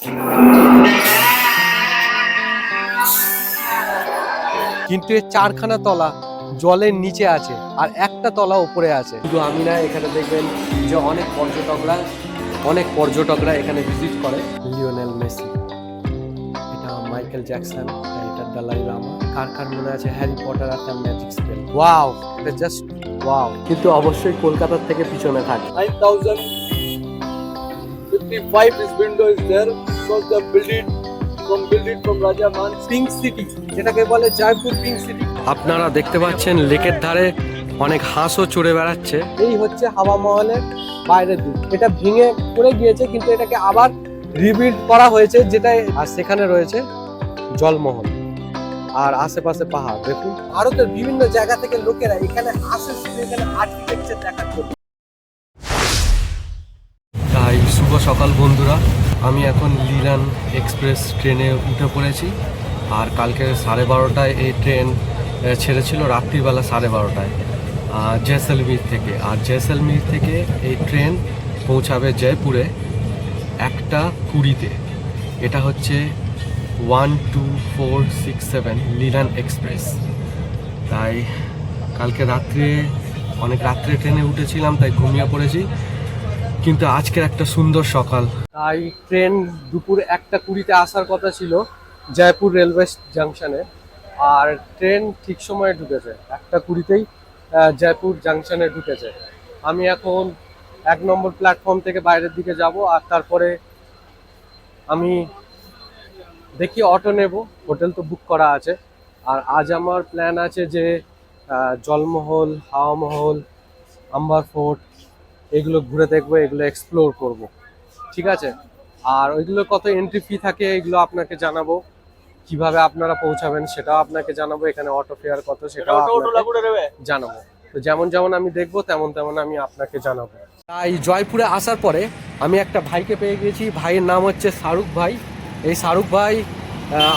কিন্তু এর চারখানা তলা জলের নিচে আছে আর একটা তলা উপরে আছে। শুধু আমি না, এখানে দেখবেন যে অনেক পর্যটকরা এখানে ভিজিট করে। লিওনেল মেসি, এটা মাইকেল জ্যাকসন, এটা দালাই লামা। কার কার মনে আছে হ্যারি পটার আর তার ম্যাজিক স্পেল? ওয়াও, এটা জাস্ট ওয়াও। কিন্তু অবশ্যই কলকাতার থেকে পিছনে থাকে। 9055 is window is there because they built it from Raja Man. Pink city, যেটাকে বলে জয়পুর পিঙ্ক সিটি। আপনারা দেখতে পাচ্ছেন লেকের ধারে অনেক হাঁসও চড়ে বেড়াচ্ছে। এই হচ্ছে হাওয়া মহলের বাইরের দিক। এটা ভেঙে পড়ে গিয়েছে কিন্তু এটাকে আবার রিবিল্ড করা হয়েছে, যেটা আর সেখানে রয়েছে জলমহল আর আশেপাশে পাহাড়। দেখুন, ভারতের বিভিন্ন জায়গা থেকে লোকেরা এখানে আসে শুধু এখানে আর্কিটেকচার দেখার জন্য। তাই শুভ সকাল বন্ধুরা, আমি এখন লিলান এক্সপ্রেস ট্রেনে উঠে পড়েছি। আর কালকে 12:30 এই ট্রেন ছেড়েছিল, রাত্রিবেলা 12:30 জয়সলমীর থেকে। আর জয়সলমীর থেকে এই ট্রেন পৌঁছাবে জয়পুরে 1:20-তে। এটা হচ্ছে 12467 লিলান এক্সপ্রেস। তাই কালকে অনেক রাত্রে ট্রেনে উঠেছিলাম, তাই ঘুমিয়ে পড়েছি। কিন্তু আজকের একটা সুন্দর সকাল। তাই ট্রেন দুপুর 1:20-তে আসার কথা ছিল জয়পুর রেলওয়ে জাংশনে, আর ট্রেন ঠিক সময়ে ঢুকেছে। 1:20-তেই জয়পুর জাংশনে ঢুকেছে। আমি এখন 1 নম্বর প্ল্যাটফর্ম থেকে বাইরের দিকে যাব, আর তারপরে আমি দেখি অটো নেব। হোটেল তো বুক করা আছে। আর আজ আমার প্ল্যান আছে যে জলমহল, হাওয়া মহল, আম্বার ফোর্ট এগুলো ঘুরে দেখবো, এগুলো এক্সপ্লোর করব। ঠিক আছে? আর ওইগুলো কত এন্ট্রি ফি থাকে এগুলো আপনাকে জানাবো। কিভাবে আপনারা পৌঁছাবেন সেটাও আপনাকে জানাবো। এখানে অটো ফেয়ার কত সেটাও জানাবো। তো যেমন যেমন আমি দেখবো তেমন তেমন আমি আপনাকে জানাবো। তাই জয়পুরে আসার পরে আমি একটা ভাইকে পেয়ে গেছি। ভাইয়ের নাম হচ্ছে শাহরুখ ভাই। এই শাহরুখ ভাই,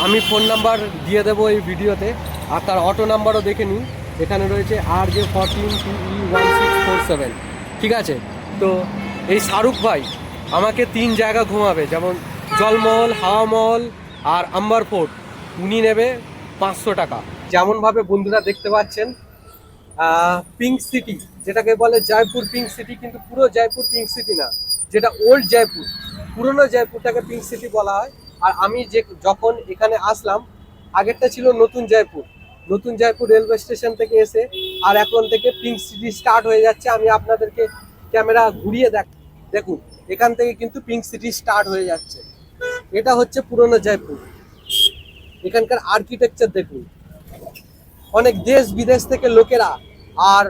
আমি ফোন নাম্বার দিয়ে দেবো এই ভিডিওতে, আর তার অটো নাম্বারও দেখে নিন। এখানে রয়েছে RJ14PE1647। ঠিক আছে? তো এই শাহরুখ ভাই আমাকে 3 জায়গা ঘুমাবে, যেমন জলমহল, হাওয়া মহল আর আম্বার ফোর্ট। উনি নেবে 500 টাকা। যেমনভাবে বন্ধুরা দেখতে পাচ্ছেন পিঙ্ক সিটি, যেটাকে বলে জয়পুর পিঙ্ক সিটি, কিন্তু পুরো জয়পুর পিঙ্ক সিটি না, যেটা ওল্ড জয়পুর, পুরনো জয়পুরটাকে পিঙ্ক সিটি বলা হয়। আর আমি যখন এখানে আসলাম, আগেরটা ছিল নতুন জয়পুর। নতুন জয়পুর রেলওয়ে স্টেশন থেকে এসে আর এখন থেকে পিঙ্ক সিটি স্টার্ট হয়ে যাচ্ছে। আমি আপনাদেরকে ক্যামেরা ঘুরিয়ে দেখুন, এখান থেকে কিন্তু পিঙ্ক সিটি স্টার্ট হয়ে যাচ্ছে। এটা হচ্ছে পুরনো জয়পুর। এখানকার আর্কিটেকচার দেখুন। অনেক দেশ বিদেশ থেকে লোকেরা আর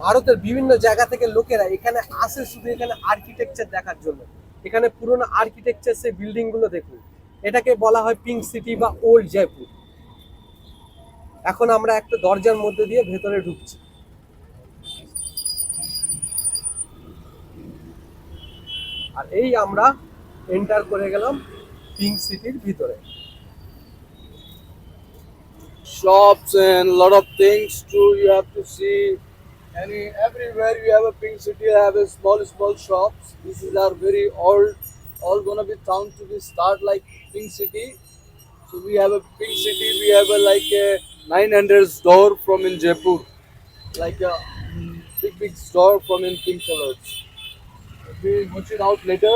ভারতের বিভিন্ন জায়গা থেকে লোকেরা এখানে আসে শুধু এখানে আর্কিটেকচার দেখার জন্য। এখানে পুরনো আর্কিটেকচার সেই বিল্ডিং গুলো দেখুন। এটাকে বলা হয় পিঙ্ক সিটি বা ওল্ড জয়পুর। এখন আমরা একটা দরজার মধ্যে দিয়ে ভেতরে ঢুকছি। আর এই আমরা এন্টার করে গেলাম পিঙ্ক সিটির ভিতরে। Shops and a lot of things too. You have to see. Everywhere you have a pink city, you have a small shops. This is our very all gonna be town to be start like pink city. So we have a pink city. We have a like a 900 store from in Jaipur, like a big store from in pink colors. We watch it out later.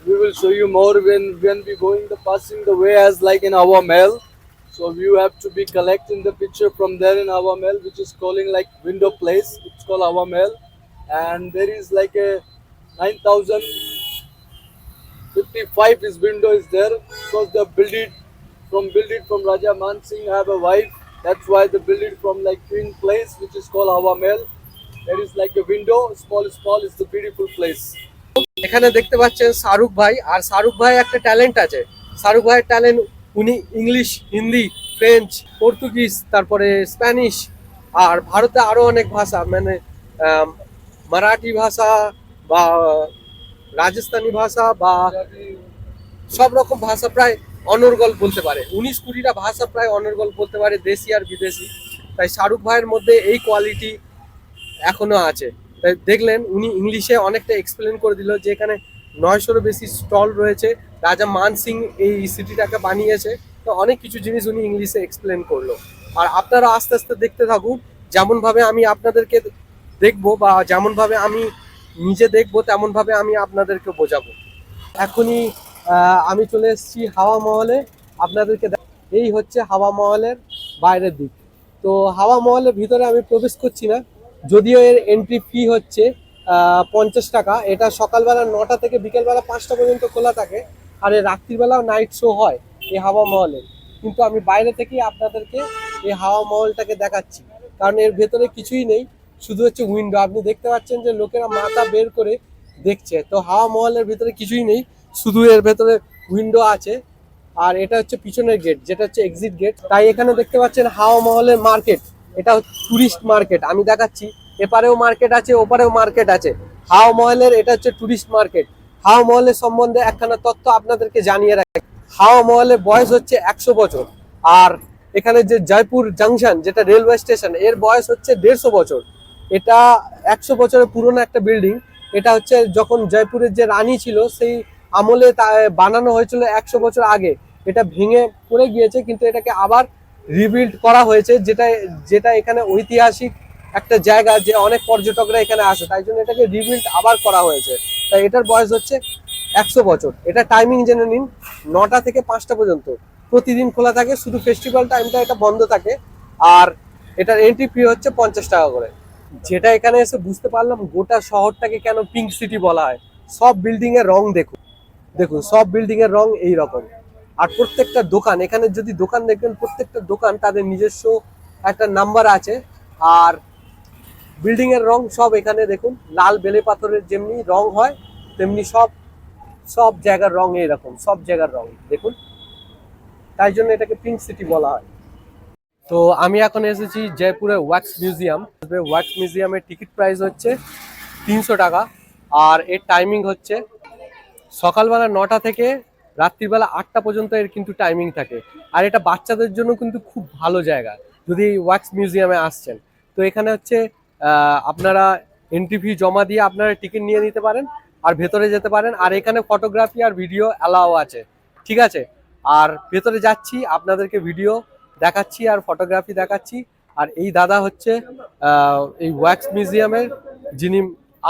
We will show you more when we going the passing the way as like in our mail. So you have to be collecting the picture from there in our mail, which is calling like window place. It's called our mail, and there is like a 9055 is window is there because they built it from Raja Man Singh have a wife. That's why they built it from like twin place, which is called our mail. There is like a window, small. It's the beautiful place. এখানে দেখতে পাচ্ছেন শাহরুখ ভাই। আর শাহরুখ ভাই একটা talent আছে। শাহরুখ ভাইয়ের talent, উনি English, Hindi, French, Portuguese, তারপরে স্প্যানিশ, আর ভারতে আরো অনেক ভাষা, মানে মারাঠি ভাষা বা রাজস্থানী ভাষা বা সব রকম ভাষা প্রায় অনর্গল বলতে পারে। 19-20টা ভাষা প্রায় অনর্গল বলতে পারে, দেশি আর বিদেশি। তাই শাহরুখ ভাইয়ের মধ্যে এই কোয়ালিটি এখনো আছে। তাই দেখলেন উনি ইংলিশে অনেকটা এক্সপ্লেন করে দিল যে এখানে 900-এরও বেশি স্টল রয়েছে, রাজা মান সিং এই সিটিটাকে বানিয়েছে। তো অনেক কিছু জিনিস উনি ইংলিশে এক্সপ্লেন করলো। আর আপনারা আস্তে আস্তে দেখতে থাকুন, যেমনভাবে আমি আপনাদেরকে দেখবো বা যেমনভাবে আমি নিজে দেখবো তেমনভাবে আমি আপনাদেরকে বোঝাবো। এখনই আমি চলে এসেছি হাওয়া মহলে। আপনাদেরকে এই হচ্ছে হাওয়া মহলের বাইরের দিক। তো হাওয়া মহলের ভিতরে আমি প্রবেশ করছি না, যদিও এর এন্ট্রি ফি হচ্ছে 50 টাকা। এটা সকালবেলা 9টা থেকে বিকেলবেলা 5টা পর্যন্ত খোলা থাকে। আর এই রাত্রিবেলাও নাইট শো হয় এই হাওয়া মহলে। কিন্তু আমি বাইরে থেকেই আপনাদেরকে এই হাওয়া মহলটাকে দেখাচ্ছি, কারণ এর ভেতরে কিছুই নেই, শুধু হচ্ছে উইন্ডো। আপনি দেখতে পাচ্ছেন যে লোকেরা মাথা বের করে দেখছে। তো হাওয়া মহলের ভিতরে কিছুই নেই, শুধু এর ভেতরে উইন্ডো আছে। আর এটা হচ্ছে পিছনের গেট, যেটা হচ্ছে এক্সিট গেট। তাই এখানে দেখতে পাচ্ছেন হাওয়া মহলের মার্কেট, এটা টুরিস্ট মার্কেট। আমি দেখাচ্ছি, এপারেও মার্কেট আছে, ওপারেও মার্কেট আছে। হাওয়া মহলের এটা হচ্ছে টুরিস্ট মার্কেট। হাওয়া মহলের সম্বন্ধে একখানা তথ্য আপনাদেরকে জানিয়ে রাখি। হাওয়া মহলের বয়স হচ্ছে 100 বছর। আর এখানে যে জয়পুর জাংশন, যেটা রেলওয়ে স্টেশন, এর বয়স হচ্ছে 150 বছর। এটা 100 বছরের পুরনো একটা বিল্ডিং। এটা হচ্ছে যখন জয়পুরের যে রানী ছিল সেই আমলে বানানো হয়েছিল 100 বছর আগে। এটা ভেঙে পড়ে গিয়েছে, কিন্তু এটাকে আবার রিবিল্ড করা হয়েছে, যেটা যেটা এখানে ঐতিহাসিক একটা জায়গা, যে অনেক পর্যটকরা এখানে আসে, তাই জন্য এটাকে রিবিল্ড আবার করা হয়েছে। তাই এটার বয়স হচ্ছে 100 বছর। এটা টাইমিং জেনে নিন, 9টা থেকে 5টা পর্যন্ত প্রতিদিন খোলা থাকে, শুধু ফেস্টিভ্যাল টাইমটা এটা বন্ধ থাকে। আর এটার এন্ট্রি ফি হচ্ছে 50 টাকা করে। যেটা এখানে এসে বুঝতে পারলাম, গোটা শহরটাকে কেন পিঙ্ক সিটি বলা হয়। সব বিল্ডিং এর রং দেখুন, দেখুন সব বিল্ডিং এর রং এই রকম। আর প্রত্যেকটা দোকান, এখানে যদি দোকান দেখবেন, প্রত্যেকটা দোকান তাদের নিজস্ব একটা নাম্বার আছে। আর বিল্ডিং এর রং সব এখানে দেখুন, লাল বেলে পাথরের যেমনি রং হয় তেমনি সব সব জায়গার রং এইরকম, সব জায়গার রং দেখুন। তাই জন্য এটাকে পিঙ্ক সিটি বলা হয়। তো আমি এখন এসেছি জয়পুরে ওয়াক্স মিউজিয়াম। ওয়াক্স মিউজিয়ামের টিকিট প্রাইস হচ্ছে 300 টাকা। আর এর টাইমিং হচ্ছে সকালবেলা 9টা থেকে রাত্রিবেলা 8টা পর্যন্ত এর কিন্তু টাইমিং থাকে। আর এটা বাচ্চাদের জন্য কিন্তু খুব ভালো জায়গা, যদি ওয়াক্স মিউজিয়ামে আসছেন। তো এখানে হচ্ছে আপনারা এন্ট্রি ফি জমা দিয়ে আপনারা টিকিট নিয়ে নিতে পারেন আর ভেতরে যেতে পারেন। আর এখানে ফটোগ্রাফি আর ভিডিও অ্যালাও আছে, ঠিক আছে। আর ভেতরে যাচ্ছি, আপনাদেরকে ভিডিও দেখাচ্ছি আর ফটোগ্রাফি দেখাচ্ছি। আর এই দাদা হচ্ছে এই ওয়াক্স মিউজিয়ামের যিনি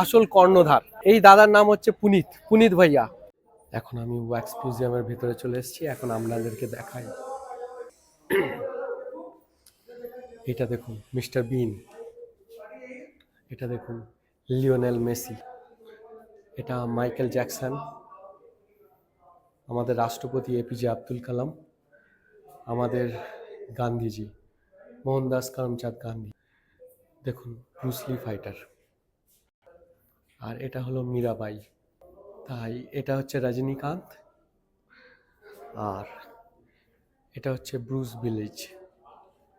আসল কর্ণধার। এই দাদার নাম হচ্ছে পুনিত, পুনিত ভাইয়া। এখন আমি ওয়াক্স মিউজিয়ামের ভিতরে চলে এসেছি, এখন আপনাদেরকে দেখাই। এটা দেখুন মিস্টার বিন, এটা দেখুন লিওনেল মেসি, এটা মাইকেল জ্যাকসন, আমাদের রাষ্ট্রপতি এপিজে আব্দুল কালাম, আমাদের গান্ধীজি মোহনদাস করমচাঁদ গান্ধী, দেখুন ব্রুসলি ফাইটার। আর এটা হলো মীরাবাই। তাই এটা হচ্ছে রজনীকান্ত। আর এটা হচ্ছে ব্রুস ভিলিজ।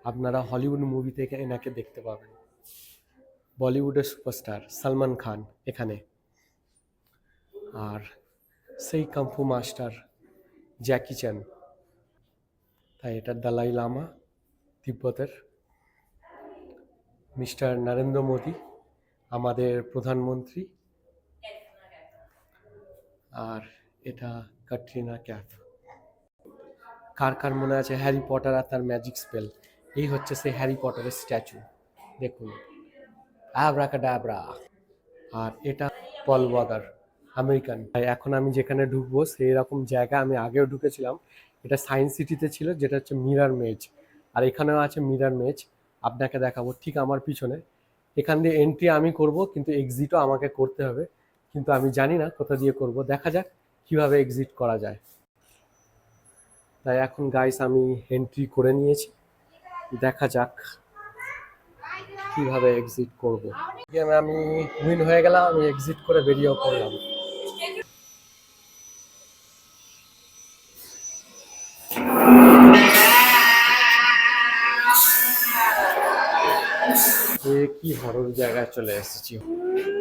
আপনারা হলিউড মুভি থেকে এনাকে দেখতে পাবেন। বলিউডের সুপারস্টার সলমান খান এখানে। আর সেই কাম্ফু মাস্টার জ্যাকি চ্যান। তাই এটা দালাই লামা তিব্বতের। মিস্টার নরেন্দ্র মোদি আমাদের প্রধানমন্ত্রী। আর এটা ক্যাটরিনা ক্যাফ। কার কার মনে আছে হ্যারি পটার আর তার ম্যাজিক স্পেল? এই হচ্ছে সেই হ্যারি পটারের স্ট্যাচু, দেখুন অ্যাব্রাকাডাব্রা। আর এটা পল ওয়াকার আমেরিকান। তাই এখন আমি যেখানে ঢুকবো সেই রকম জায়গা আমি আগেও ঢুকেছিলাম। এটা সায়েন্স সিটিতে ছিল, যেটা হচ্ছে মিরার মেজ। আর এখানেও আছে মিরার মেজ, আপনাকে দেখাবো ঠিক আমার পিছনে। এখান দিয়ে এন্ট্রি আমি করব, কিন্তু এক্সিটও আমাকে করতে হবে। কিন্তু আমি জানি না কোথা দিয়ে করব, দেখা যাক কিভাবে এক্সিট করা যায়। তাই এখন গাইস আমি এন্ট্রি করে নিয়েছি, দেখা যাক কিভাবে এক্সিট করব। গেমে আমি উইন হয়ে গেলাম, আমি এক্সিট করে বেরিয়েও পড়লাম। কি হরর জায়গায় চলে এসেছি।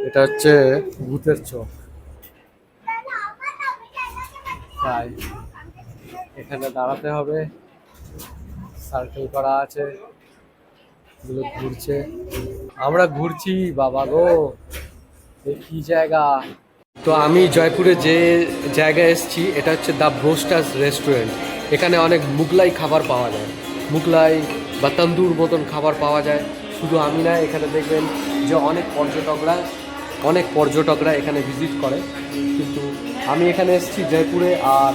এটা হচ্ছে ভূতের চোখ। তাই এখানে দাঁড়াতে হবে, সার্কেল করা আছে, এগুলো ঘুরছে, আমরা ঘুরছি। বাবা গো, এই কি জায়গা! তো আমি জয়পুরে যে জায়গায় এসেছি এটা হচ্ছে দ্য ব্রোস্টার্স রেস্টুরেন্ট। এখানে অনেক মুগলাই খাবার পাওয়া যায়, মুগলাই বা তন্দুর মতন খাবার পাওয়া যায়। শুধু আমি না, এখানে দেখবেন যে অনেক পর্যটকরা এখানে ভিজিট করে। কিন্তু আমি এখানে এসেছি জয়পুরে, আর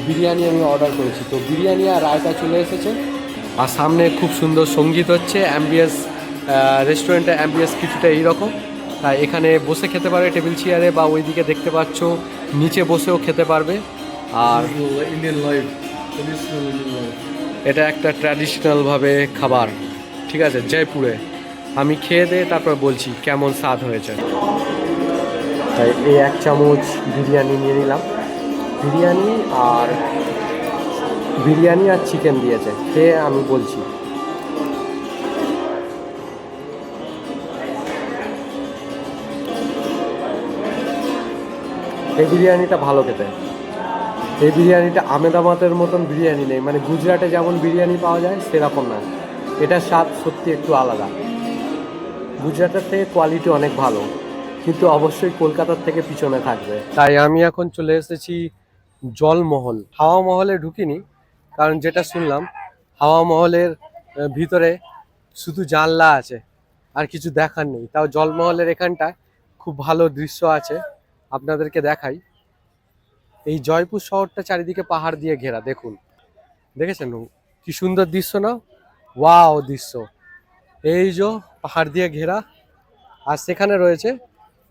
বিরিয়ানি আমি অর্ডার করেছি। তো বিরিয়ানি আর রায়তা চলে এসেছে, আর সামনে খুব সুন্দর সঙ্গীত হচ্ছে। অ্যাম্বিয়েন্স, রেস্টুরেন্টের অ্যাম্বিয়েন্স কিছুটা এইরকম। তাই এখানে বসে খেতে পারে টেবিল চেয়ারে, বা ওইদিকে দেখতে পাচ্ছ নিচে বসেও খেতে পারবে। আর ইন্ডিয়ান লাইফ, এটা একটা ট্র্যাডিশনালভাবে খাবার, ঠিক আছে, জয়পুরে। আমি খেয়ে দিয়ে তারপর বলছি কেমন স্বাদ হয়েছে। তাই এই 1 চামচ বিরিয়ানি নিয়ে নিলাম। বিরিয়ানি আর চিকেন দিয়েছে, খেয়ে আমি বলছি। এই বিরিয়ানিটা ভালো খেতে। এই বিরিয়ানিটা আমেদাবাদের মতন বিরিয়ানি নেই, মানে গুজরাটে যেমন বিরিয়ানি পাওয়া যায় সেরকম না। এটার স্বাদ সত্যি একটু আলাদা। গুজরাটের থেকে কোয়ালিটি অনেক ভালো, কিন্তু অবশ্যই কলকাতার থেকে পিছনে থাকবে। তাই আমি এখন চলে এসেছি জলমহল। হাওয়া মহলে ঢুকিনি, কারণ যেটা শুনলাম হাওয়া মহলের ভিতরে শুধু জানলা আছে, আর কিছু দেখার নেই। তাও জলমহলের এখানটায় খুব ভালো দৃশ্য আছে, আপনাদেরকে দেখাই। এই জয়পুর শহরটা চারিদিকে পাহাড় দিয়ে ঘেরা, দেখুন, দেখেছেন কি সুন্দর দৃশ্য না? ওয়াও দৃশ্য। এই যে পাহাড় দিয়ে ঘেরা, আর সেখানে রয়েছে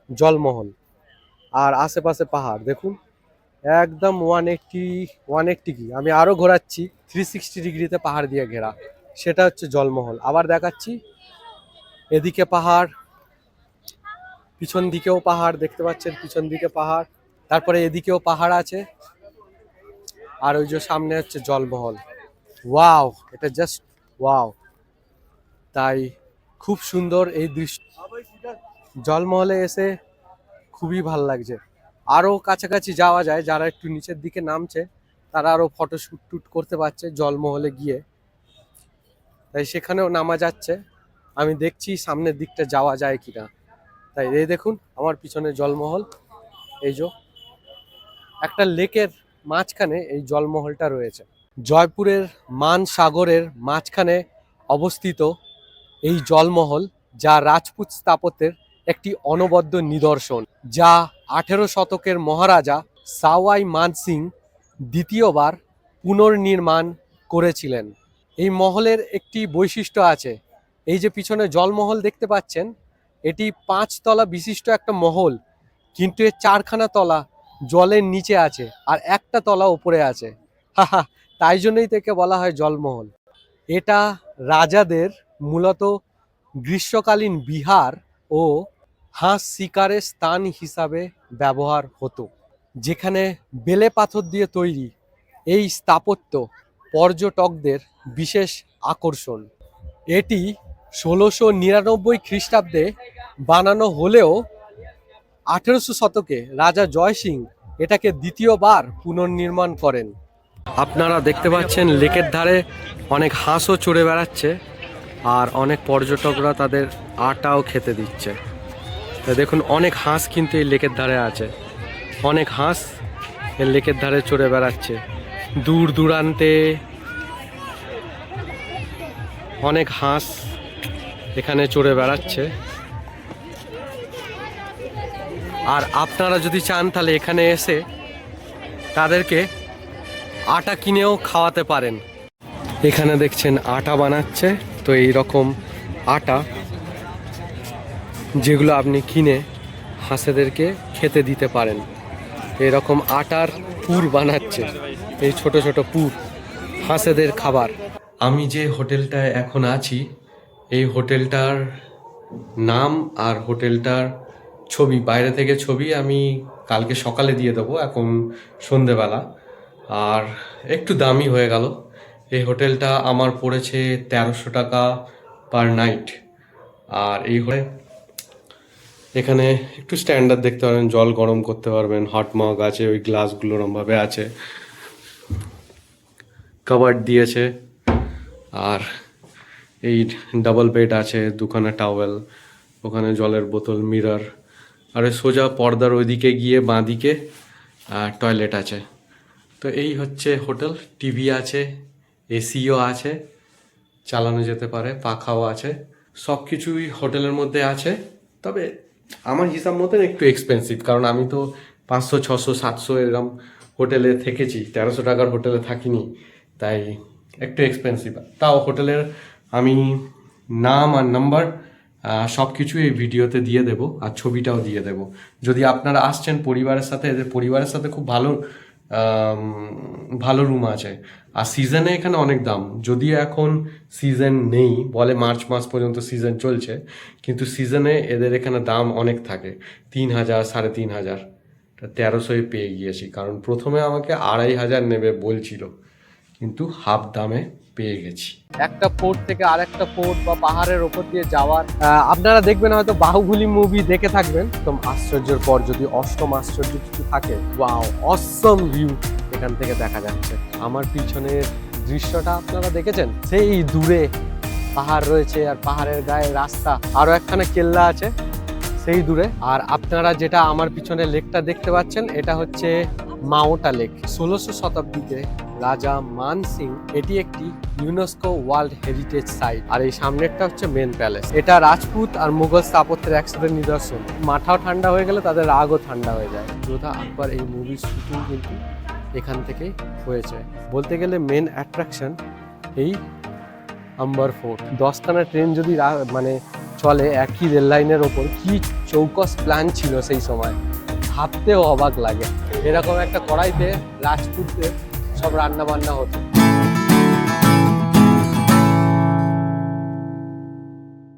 জলমহল, আর আশেপাশে পাহাড় দেখুন। একদম 180 কি, আমি আরো ঘোরাচ্ছি, 360 ডিগ্রিতে পাহাড় দিয়ে ঘেরা। সেটা হচ্ছে জলমহল। আবার দেখাচ্ছি, এদিকে পাহাড়, পিছন দিকেও পাহাড় দেখতে পাচ্ছেন, পিছন দিকে পাহাড়, তারপরে এদিকেও পাহাড় আছে, আর ওই যে সামনে হচ্ছে জলমহল। ওয়াও, এটা জাস্ট ওয়াও। তাই খুব সুন্দর এই দৃশ্য। জলমহলে এসে খুবই ভালো লাগছে। আরও কাছাকাছি যাওয়া যায়, যারা একটু নিচের দিকে নামছে তারা আরও ফটোশ্যুট করতে পারছে জলমহলে গিয়ে। তাই সেখানেও নামা যাচ্ছে, আমি দেখছি সামনের দিকটা যাওয়া যায় কিনা। তাই এই দেখুন আমার পিছনে জলমহল। এই যে একটা লেকের মাঝখানে এই জলমহলটা রয়েছে। জয়পুরের মানসাগরের মাঝখানে অবস্থিত এই জলমহল, যা রাজপুত স্থাপত্যের একটি অনবদ্য নিদর্শন, যা 18 শতকের মহারাজা সাওয়াই মানসিং দ্বিতীয়বার পুনর্নির্মাণ করেছিলেন। এই মহলের একটি বৈশিষ্ট্য আছে। এই যে পিছনে জলমহল দেখতে পাচ্ছেন, এটি 5 তলা বিশিষ্ট একটা মহল, কিন্তু এর 4খানা তলা জলের নিচে আছে, আর একটা তলা উপরে আছে। হাহা, তাই জন্যই থেকে বলা হয় জলমহল। এটা রাজাদের মূলত গ্রীষ্মকালীন বিহার ও হাঁস শিকারের স্থান হিসাবে ব্যবহার হতো, যেখানে বেলে পাথর দিয়ে তৈরি এই স্থাপত্য পর্যটকদের বিশেষ আকর্ষণ। এটি 1699 খ্রিস্টাব্দে বানানো হলেও 1800 শতকে রাজা জয় সিং এটাকে দ্বিতীয়বার পুনর্নির্মাণ করেন। আপনারা দেখতে পাচ্ছেন লেকের ধারে অনেক হাঁসও চড়ে বেড়াচ্ছে, আর অনেক পর্যটকরা তাদের আটাও খেতে দিচ্ছে। দেখুন অনেক হাঁস কিন্তু এই লেকের ধারে আছে, অনেক হাঁস এই লেকের ধারে চড়ে বেড়াচ্ছে। দূর দূরান্তে অনেক হাঁস এখানে চড়ে বেড়াচ্ছে। আর আপনারা যদি চান তাহলে এখানে এসে তাদেরকে আটা কিনেও খাওয়াতে পারেন। এখানে দেখছেন আটা বানাচ্ছে। তো এই রকম আটা, যেগুলো আপনি কিনে হাঁসেদেরকে খেতে দিতে পারেন। এরকম আটার পুর বানাচ্ছে, এই ছোট ছোট পুর, হাঁসেদের খাবার। আমি যে হোটেলটায় এখন আছি, এই হোটেলটার নাম আর হোটেলটার ছবি, বাইরে থেকে ছবি আমি কালকে সকালে দিয়ে দেবো, এখন সন্ধেবেলা। আর একটু দামি হয়ে গেল। এই হোটেলটা আমার পড়েছে 1300 টাকা পার নাইট। আর এই এখানে একটু স্ট্যান্ডার্ড দেখতে পারবেন, জল গরম করতে পারবেন, হট মগ আছে, ওই গ্লাসগুলো ওরমভাবে আছে, কাভার্ড দিয়েছে। আর এই ডাবল বেড আছে, 2খানা টাওয়েল, ওখানে জলের বোতল, মিরর, আর ওই সোজা পর্দার ওইদিকে গিয়ে বাঁদিকে টয়লেট আছে। তো এই হচ্ছে হোটেল। টিভি আছে, এসিও আছে, চালানো যেতে পারে, পাখাও আছে, সব কিছুই হোটেলের মধ্যে আছে। তবে আমার হিসাব মতন একটু এক্সপেন্সিভ, কারণ আমি তো 500, 600, 700 এরকম হোটেলে থেকেছি, 1300 টাকার হোটেলে থাকিনি, তাই একটু এক্সপেন্সিভ। তাও হোটেলের আমি নাম আর নাম্বার সব কিছু এই ভিডিওতে দিয়ে দেবো, আর ছবিটাও দিয়ে দেবো। যদি আপনারা আসছেন পরিবারের সাথে, এদের পরিবারের সাথে খুব ভালো রুম আছে। আর সিজনে এখানে অনেক দাম, যদিও এখন সিজন নেই, বলে মার্চ মাস পর্যন্ত সিজন চলছে, কিন্তু সিজনে এদের এখানে দাম অনেক থাকে, 3000, 3500। 1300-এ পেয়ে গিয়েছি, কারণ প্রথমে আমাকে 2500 নেবে বলছিল, কিন্তু হাফ দামে পেয়ে গেছি। একটা পোর্ট থেকে আরেকটা পোর্ট বা পাহাড়ের ওপর দিয়ে যাওয়ার, আপনারা দেখবেন হয়তো বাহুবলী মুভি দেখে থাকবেন, একদম আশ্চর্যের পর যদি অষ্টম আশ্চর্য কিছু থাকে, ওয়াও অসম ভিউ এখান থেকে দেখা যাচ্ছে। আমার পিছনের দৃশ্যটা আপনারা দেখেছেন, সেই দূরে পাহাড় রয়েছে, আর পাহাড়ের গায়ে রাস্তা, আরো একখানে কেল্লা আছে সেই দূরে। আর আপনারা যেটা আমার পিছনে লেকটা দেখতে পাচ্ছেন, এটা হচ্ছে মাওটা লেক। 1600 শতাব্দীতে রাজা মান সিং, এটি একটি ইউনেস্কো ওয়ার্ল্ড হেরিটেজ সাইট। আর এই সামনেরটা হচ্ছে মেন প্যালেস। এটা রাজপুত আর মুঘল স্থাপত্যের একসাথে নিদর্শন। মাথাও ঠান্ডা হয়ে গেলে তাদের রাগও ঠান্ডা হয়ে যায়। যোধা আকবর এই মুভির শুটিং কিন্তু এখান থেকেই হয়েছে। বলতে গেলে মেন অ্যাট্রাকশন এই আম্বার ফোর্ট। 10খানা ট্রেন যদি মানে চলে একই রেল লাইনের ওপর, কি চৌকস প্ল্যান ছিল সেই সময়, ভাবতেও অবাক লাগে। এরকম একটা কড়াইতে রাজপুতদের সব রান্না বান্না হতো।